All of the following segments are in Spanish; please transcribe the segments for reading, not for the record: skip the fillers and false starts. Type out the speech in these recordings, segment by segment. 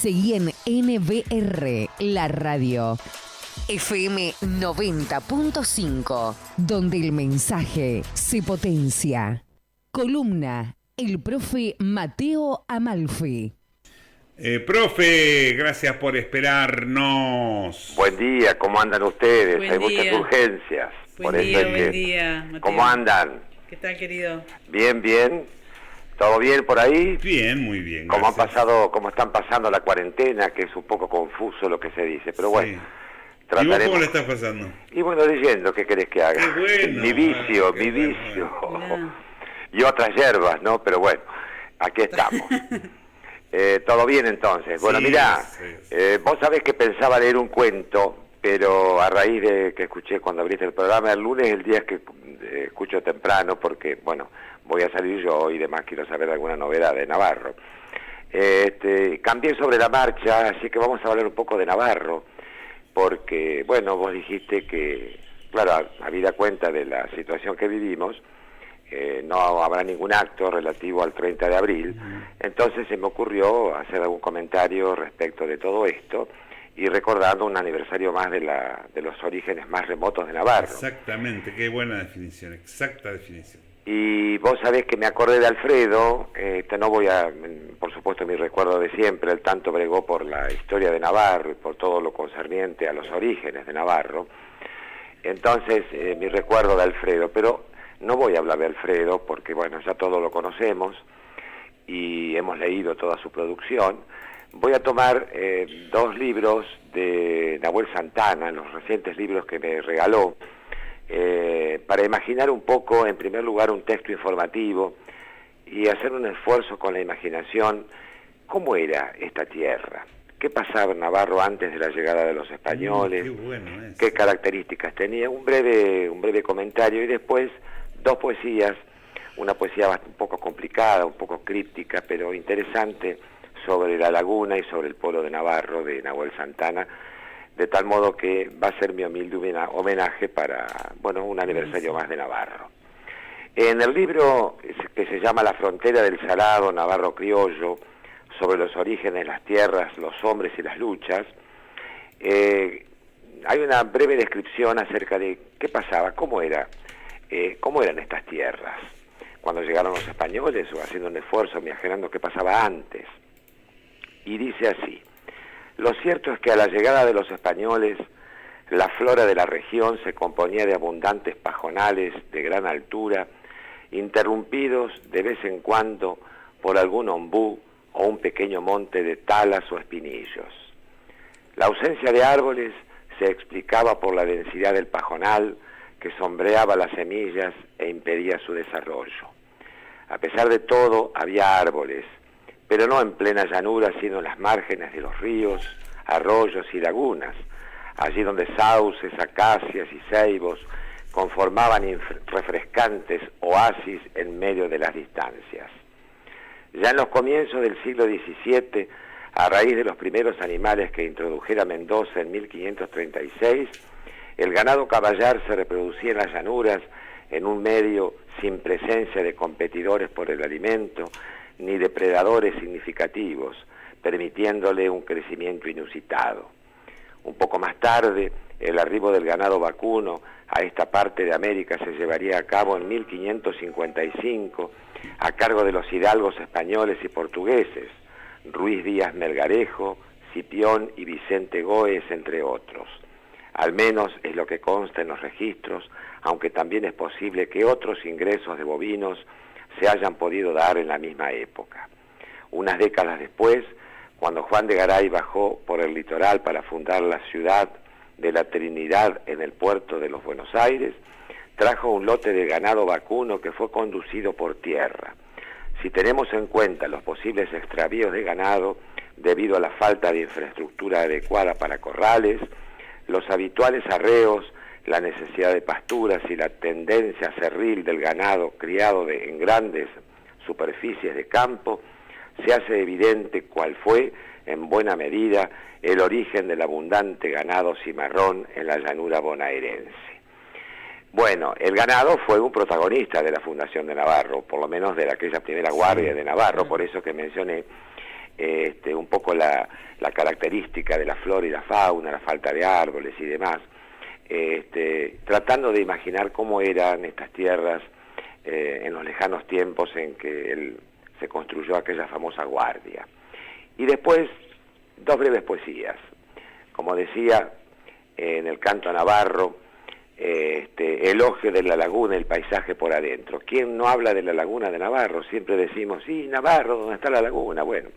Seguí en NBR, la radio. FM 90.5, donde el mensaje se potencia. Columna, el profe Mateo Amalfi. Profe, gracias por esperarnos. Buen día, ¿cómo andan ustedes? Buen Hay día. muchas urgencias. Buen día, Mateo. ¿Cómo andan? ¿Qué tal, querido? Bien, bien. ¿Todo bien por ahí? Bien, muy bien. ¿Cómo gracias. están pasando la cuarentena? Que es un poco confuso lo que se dice, pero bueno. Sí. Trataremos. ¿Y vos cómo le estás pasando? Y bueno, leyendo, ¿qué querés que haga? Qué bueno. Mi vicio. Mirá. Y otras hierbas, ¿no? Pero bueno, aquí estamos. ¿Todo bien entonces? Bueno, Sí, mirá, sí. vos sabés que pensaba leer un cuento, pero a raíz de que escuché cuando abriste el programa el lunes, el día que escucho temprano, porque, bueno, voy a salir yo y demás, quiero saber alguna novedad de Navarro. Cambié sobre la marcha, así que vamos a hablar un poco de Navarro, porque, bueno, vos dijiste que, claro, habida cuenta de la situación que vivimos, no habrá ningún acto relativo al 30 de abril, entonces se me ocurrió hacer algún comentario respecto de todo esto y recordando un aniversario más de los orígenes más remotos de Navarro. Exactamente, qué buena definición, exacta definición. Y vos sabés que me acordé de Alfredo, no voy a, por supuesto, mi recuerdo de siempre, él tanto bregó por la historia de Navarro y por todo lo concerniente a los orígenes de Navarro, entonces mi recuerdo de Alfredo, pero no voy a hablar de Alfredo porque, bueno, ya todos lo conocemos y hemos leído toda su producción. Voy a tomar dos libros de Nahuel Santana, los recientes libros que me regaló, para imaginar un poco, en primer lugar, un texto informativo y hacer un esfuerzo con la imaginación. ¿Cómo era esta tierra? ¿Qué pasaba en Navarro antes de la llegada de los españoles? Qué bueno es. ¿Qué características tenía? Un breve comentario y después dos poesías, una poesía un poco complicada, un poco críptica, pero interesante, sobre la laguna y sobre el pueblo de Navarro, de Nahuel Santana, de tal modo que va a ser mi humilde homenaje para, bueno, un aniversario más de Navarro. En el libro que se llama La frontera del Salado, Navarro criollo, sobre los orígenes, las tierras, los hombres y las luchas, hay una breve descripción acerca de qué pasaba, cómo eran estas tierras cuando llegaron los españoles, o haciendo un esfuerzo, imaginando qué pasaba antes. Y dice así: lo cierto es que a la llegada de los españoles, la flora de la región se componía de abundantes pajonales de gran altura, interrumpidos de vez en cuando por algún ombú o un pequeño monte de talas o espinillos. La ausencia de árboles se explicaba por la densidad del pajonal, que sombreaba las semillas e impedía su desarrollo. A pesar de todo, había árboles, pero no en plena llanura, sino en las márgenes de los ríos, arroyos y lagunas, allí donde sauces, acacias y ceibos conformaban refrescantes oasis en medio de las distancias. Ya en los comienzos del siglo XVII, a raíz de los primeros animales que introdujera Mendoza en 1536, el ganado caballar se reproducía en las llanuras en un medio sin presencia de competidores por el alimento ni depredadores significativos, permitiéndole un crecimiento inusitado. Un poco más tarde, el arribo del ganado vacuno a esta parte de América se llevaría a cabo en 1555 a cargo de los hidalgos españoles y portugueses, Ruiz Díaz Melgarejo, Cipión y Vicente Góez, entre otros. Al menos es lo que consta en los registros, aunque también es posible que otros ingresos de bovinos se hayan podido dar en la misma época. Unas décadas después, cuando Juan de Garay bajó por el litoral para fundar la ciudad de la Trinidad en el puerto de los Buenos Aires, trajo un lote de ganado vacuno que fue conducido por tierra. Si tenemos en cuenta los posibles extravíos de ganado debido a la falta de infraestructura adecuada para corrales, los habituales arreos, la necesidad de pasturas y la tendencia cerril del ganado criado en grandes superficies de campo, se hace evidente cuál fue, en buena medida, el origen del abundante ganado cimarrón en la llanura bonaerense. Bueno, el ganado fue un protagonista de la fundación de Navarro, por lo menos de aquella primera guardia de Navarro, por eso que mencioné, un poco la característica de la flora y la fauna, la falta de árboles y demás, tratando de imaginar cómo eran estas tierras en los lejanos tiempos en que se construyó aquella famosa guardia. Y después, 2 breves poesías. Como decía, en el canto navarro, elogio de la laguna, el paisaje por adentro. ¿Quién no habla de la laguna de Navarro? Siempre decimos, sí, Navarro, ¿dónde está la laguna? Bueno,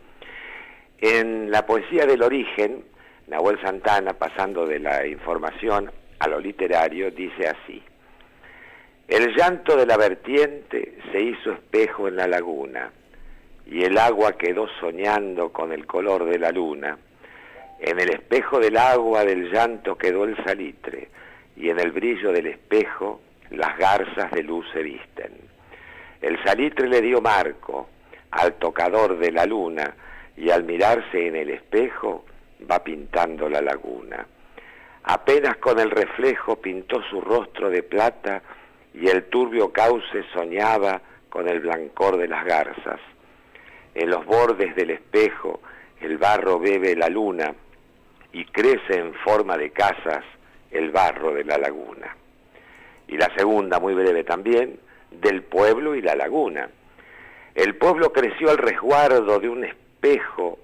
en la poesía del origen, Nahuel Santana, pasando de la información a lo literario, dice así: el llanto de la vertiente se hizo espejo en la laguna, y el agua quedó soñando con el color de la luna. En el espejo del agua del llanto quedó el salitre, y en el brillo del espejo las garzas de luz se visten. El salitre le dio marco al tocador de la luna, y al mirarse en el espejo va pintando la laguna. Apenas con el reflejo pintó su rostro de plata, y el turbio cauce soñaba con el blancor de las garzas. En los bordes del espejo el barro bebe la luna, y crece en forma de casas el barro de la laguna. Y la segunda, muy breve también, del pueblo y la laguna. El pueblo creció al resguardo de un espejo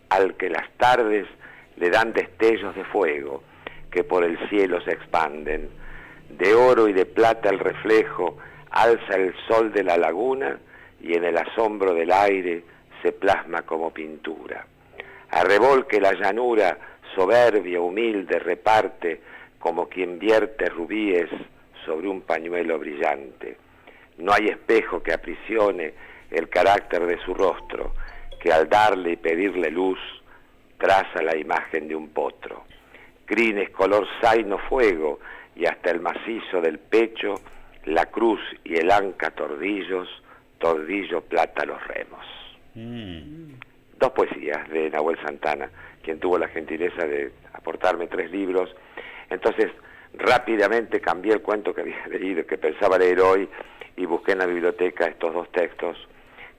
al que las tardes le dan destellos de fuego que por el cielo se expanden. De oro y de plata el reflejo alza el sol de la laguna, y en el asombro del aire se plasma como pintura. A revolque la llanura, soberbia, humilde, reparte como quien vierte rubíes sobre un pañuelo brillante. No hay espejo que aprisione el carácter de su rostro, que al darle y pedirle luz traza la imagen de un potro. Crines color zaino fuego, y hasta el macizo del pecho la cruz y el anca tordillos, tordillo plata los remos. 2 poesías de Nahuel Santana, quien tuvo la gentileza de aportarme 3 libros. Entonces rápidamente cambié el cuento que había leído, que pensaba leer hoy, y busqué en la biblioteca estos 2 textos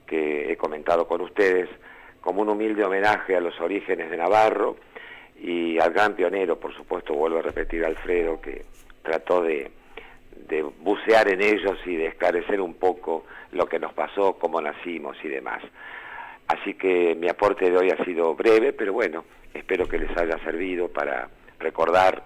que he comentado con ustedes, como un humilde homenaje a los orígenes de Navarro y al gran pionero, por supuesto, vuelvo a repetir, Alfredo, que trató de bucear en ellos y de esclarecer un poco lo que nos pasó, cómo nacimos y demás. Así que mi aporte de hoy ha sido breve, pero bueno, espero que les haya servido para recordar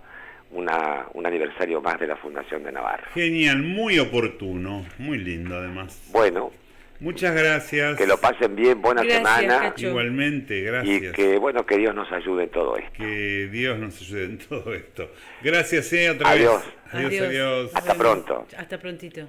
un aniversario más de la Fundación de Navarro. Genial, muy oportuno, muy lindo además. Bueno, muchas gracias. que lo pasen bien, buena semana. Cacho. Igualmente, gracias. Y que que Dios nos ayude en todo esto. Que Dios nos ayude en todo esto. Gracias, otra Adiós. vez. Adiós, adiós. Hasta pronto. Hasta prontito.